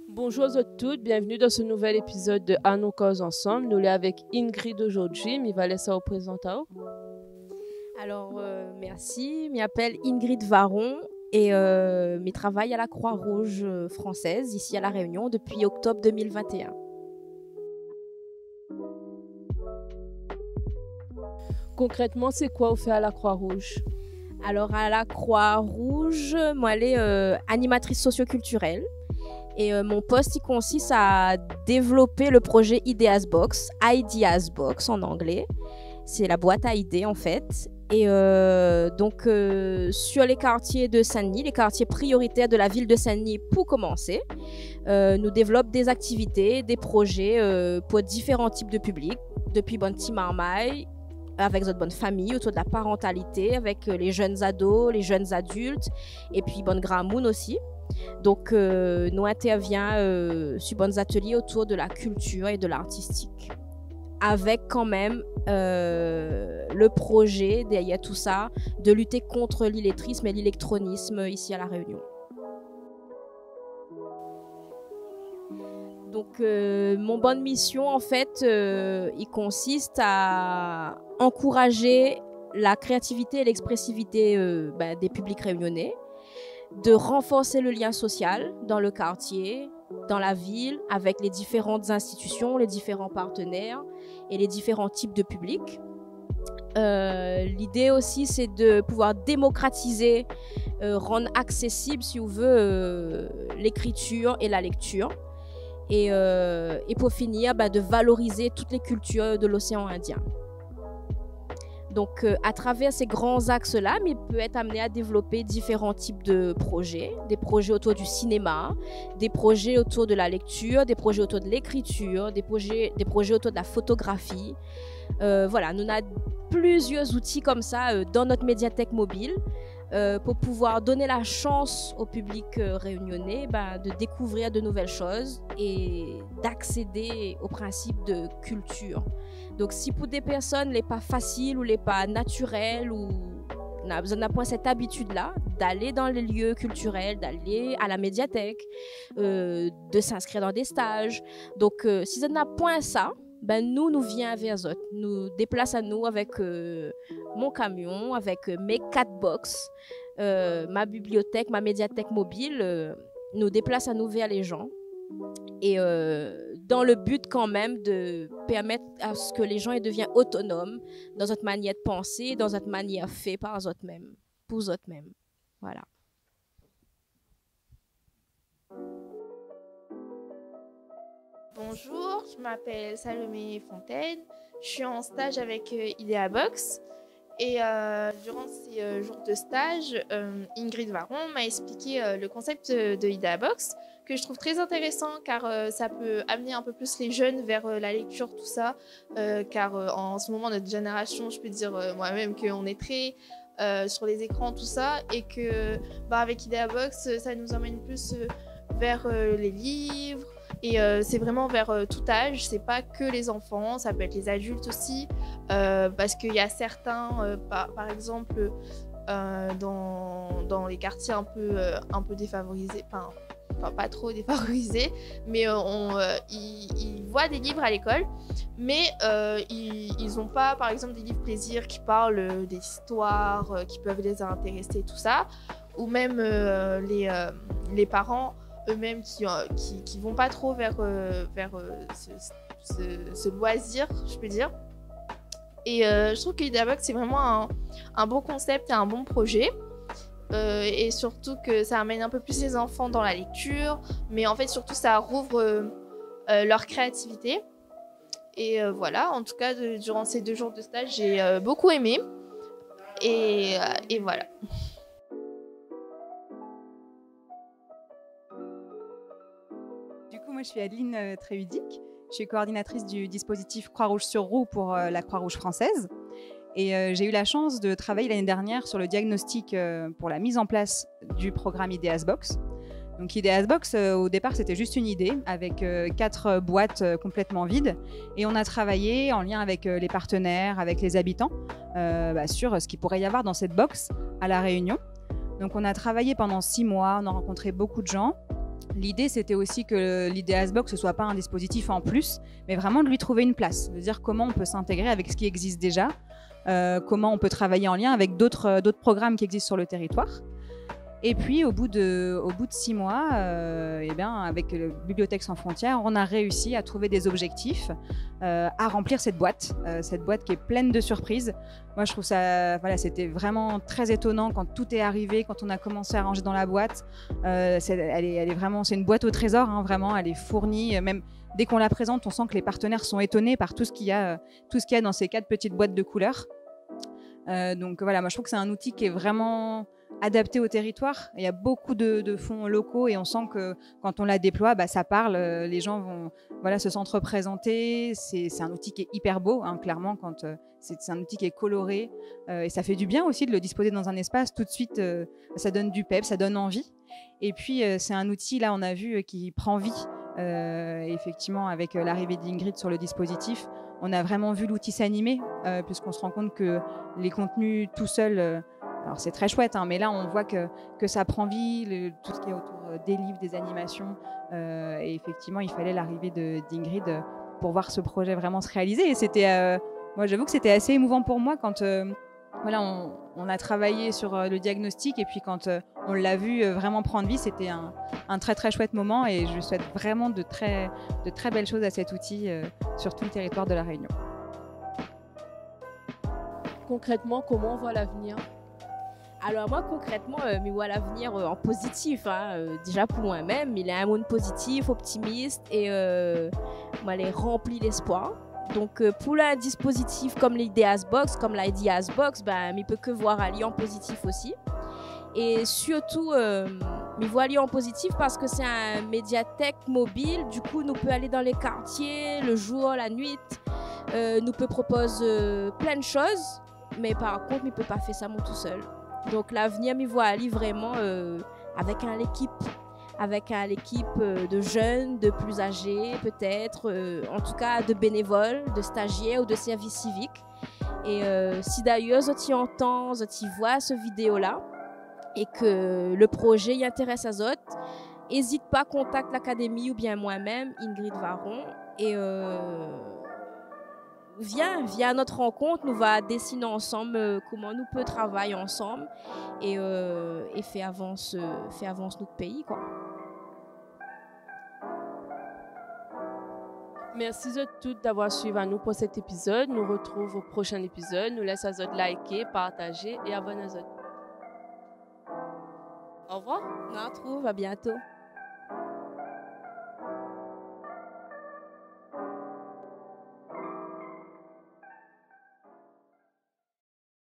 Bonjour à toutes, bienvenue dans ce nouvel épisode de À nos causes ensemble. Nous sommes avec Ingrid aujourd'hui, mais va laisser vous présenter. Alors, merci. Je m'appelle Ingrid Varon et je travaille à la Croix-Rouge française, ici à La Réunion, depuis octobre 2021. Concrètement, c'est quoi vous faites à la Croix-Rouge? Alors, à la Croix-Rouge, moi, je suis animatrice socioculturelle. Et mon poste, il consiste à développer le projet Ideas Box, Ideas Box en anglais. C'est la boîte à idées, en fait. Et donc, sur les quartiers de Saint-Denis, les quartiers prioritaires de la ville de Saint-Denis, pour commencer, nous développons des activités, des projets pour différents types de publics, depuis bonne petite marmaille, avec notre bonne famille, autour de la parentalité, avec les jeunes ados, les jeunes adultes, et puis bonne grand monde aussi. Donc, nous intervenons sur bons ateliers autour de la culture et de l'artistique, avec quand même le projet derrière tout ça de lutter contre l'illettrisme et l'électronisme ici à La Réunion. Donc, mon bonne mission, en fait, il consiste à encourager la créativité et l'expressivité des publics réunionnais, de renforcer le lien social dans le quartier, dans la ville, avec les différentes institutions, les différents partenaires et les différents types de publics. L'idée aussi, c'est de pouvoir démocratiser, rendre accessible, si on veut, l'écriture et la lecture. Et pour finir, de valoriser toutes les cultures de l'océan Indien. Donc, à travers ces grands axes-là, il peut être amené à développer différents types de projets, des projets autour du cinéma, des projets autour de la lecture, des projets autour de l'écriture, des projets autour de la photographie. Voilà, nous avons plusieurs outils comme ça dans notre médiathèque mobile pour pouvoir donner la chance au public réunionnais de découvrir de nouvelles choses et d'accéder au principe de culture. Donc, si pour des personnes, n'est pas facile ou n'est pas naturel ou on a besoin d'avoir cette habitude-là, d'aller dans les lieux culturels, d'aller à la médiathèque, de s'inscrire dans des stages. Donc, si on n'a point ça, nous vient vers eux, nous déplace à nous avec mon camion, avec mes 4 box, ma bibliothèque, ma médiathèque mobile, nous déplace à nous vers les gens. Et dans le but quand même de permettre à ce que les gens deviennent autonomes dans notre manière de penser, dans notre manière de faire par eux-mêmes, pour eux-mêmes. Voilà. Bonjour, je m'appelle Salomé Fontaine, je suis en stage avec Ideas Box et durant ces jours de stage, Ingrid Varon m'a expliqué le concept de Ideas Box que je trouve très intéressant car ça peut amener un peu plus les jeunes vers la lecture, tout ça, car en ce moment notre génération, je peux dire moi-même qu'on est très sur les écrans, tout ça, et que avec Ideas Box, ça nous emmène plus vers les livres. Et c'est vraiment vers tout âge, c'est pas que les enfants, ça peut être les adultes aussi, parce qu'il y a certains, par exemple, dans les quartiers un peu défavorisés, enfin pas trop défavorisés, mais ils voient des livres à l'école, mais ils n'ont pas, par exemple, des livres plaisir qui parlent des histoires, qui peuvent les intéresser, tout ça, ou même les parents eux-mêmes qui vont pas trop vers ce loisir, je peux dire. Et je trouve que Ideas Box, c'est vraiment un bon concept et un bon projet. Et surtout que ça amène un peu plus les enfants dans la lecture, mais en fait surtout ça rouvre leur créativité. Et voilà, en tout cas durant ces 2 jours de stage, j'ai beaucoup aimé. Et voilà. Moi, je suis Adeline Tréhudic. Je suis coordinatrice du dispositif Croix-Rouge sur Roue pour la Croix-Rouge française. Et j'ai eu la chance de travailler l'année dernière sur le diagnostic pour la mise en place du programme Ideas Box. Donc Ideas Box, au départ, c'était juste une idée avec 4 boîtes complètement vides. Et on a travaillé en lien avec les partenaires, avec les habitants, sur ce qu'il pourrait y avoir dans cette box à La Réunion. Donc on a travaillé pendant 6 mois, on a rencontré beaucoup de gens. L'idée, c'était aussi que l'Ideas Box ne soit pas un dispositif en plus, mais vraiment de lui trouver une place, de dire comment on peut s'intégrer avec ce qui existe déjà, comment on peut travailler en lien avec d'autres programmes qui existent sur le territoire. Et puis, au bout de 6 mois, avec Bibliothèques sans frontières, on a réussi à trouver des objectifs, à remplir cette boîte qui est pleine de surprises. Moi, je trouve ça, c'était vraiment très étonnant quand tout est arrivé, quand on a commencé à ranger dans la boîte. C'est une boîte au trésor, hein, vraiment, elle est fournie. Même dès qu'on la présente, on sent que les partenaires sont étonnés par tout ce qu'il y a dans ces 4 petites boîtes de couleurs. Donc voilà, moi, je trouve que c'est un outil qui est vraiment adapté au territoire. Il y a beaucoup de fonds locaux et on sent que quand on la déploie, ça parle, les gens vont se sentent représentés. C'est un outil qui est hyper beau, hein, clairement, quand c'est un outil qui est coloré et ça fait du bien aussi de le disposer dans un espace. Tout de suite, ça donne du pep, ça donne envie. Et puis, c'est un outil, là, on a vu, qui prend vie. Effectivement, avec l'arrivée d'Ingrid sur le dispositif, on a vraiment vu l'outil s'animer, puisqu'on se rend compte que les contenus tout seuls, alors c'est très chouette, hein, mais là on voit que ça prend vie, tout ce qui est autour des livres, des animations. Et effectivement, il fallait l'arrivée d'Ingrid pour voir ce projet vraiment se réaliser. Et c'était, moi j'avoue que c'était assez émouvant pour moi quand on a travaillé sur le diagnostic et puis quand on l'a vu vraiment prendre vie, c'était un très très chouette moment et je souhaite vraiment de très belles choses à cet outil sur tout le territoire de La Réunion. Concrètement, comment on voit l'avenir ? Alors moi concrètement, je vois l'avenir en positif. Déjà pour moi-même, il est un monde positif, optimiste et moi il est rempli d'espoir. Donc pour un dispositif comme l'Ideas Box, comme l'Ideas Box, il peut que voir un lien positif aussi. Et surtout, il voit un lien positif parce que c'est un médiathèque mobile. Du coup, nous peut aller dans les quartiers, le jour, la nuit. Nous peut proposer plein de choses, mais par contre, il peut pas faire ça tout seul. Donc l'avenir, il voit aller vraiment avec l'équipe de jeunes, de plus âgés peut-être, en tout cas de bénévoles, de stagiaires ou de services civiques. Et si d'ailleurs tu entends, tu vois ce vidéo-là et que le projet y intéresse à Zot, n'hésite pas à contacter l'académie ou bien moi-même, Ingrid Varon, et viens à notre rencontre, nous va dessiner ensemble comment nous peut travailler ensemble et faire avance notre pays, quoi. Merci à toutes d'avoir suivi nous pour cet épisode. Nous retrouvons au prochain épisode. Nous laissons à Zot liker, partager et abonner à Zot. Au revoir. On se retrouve, à bientôt.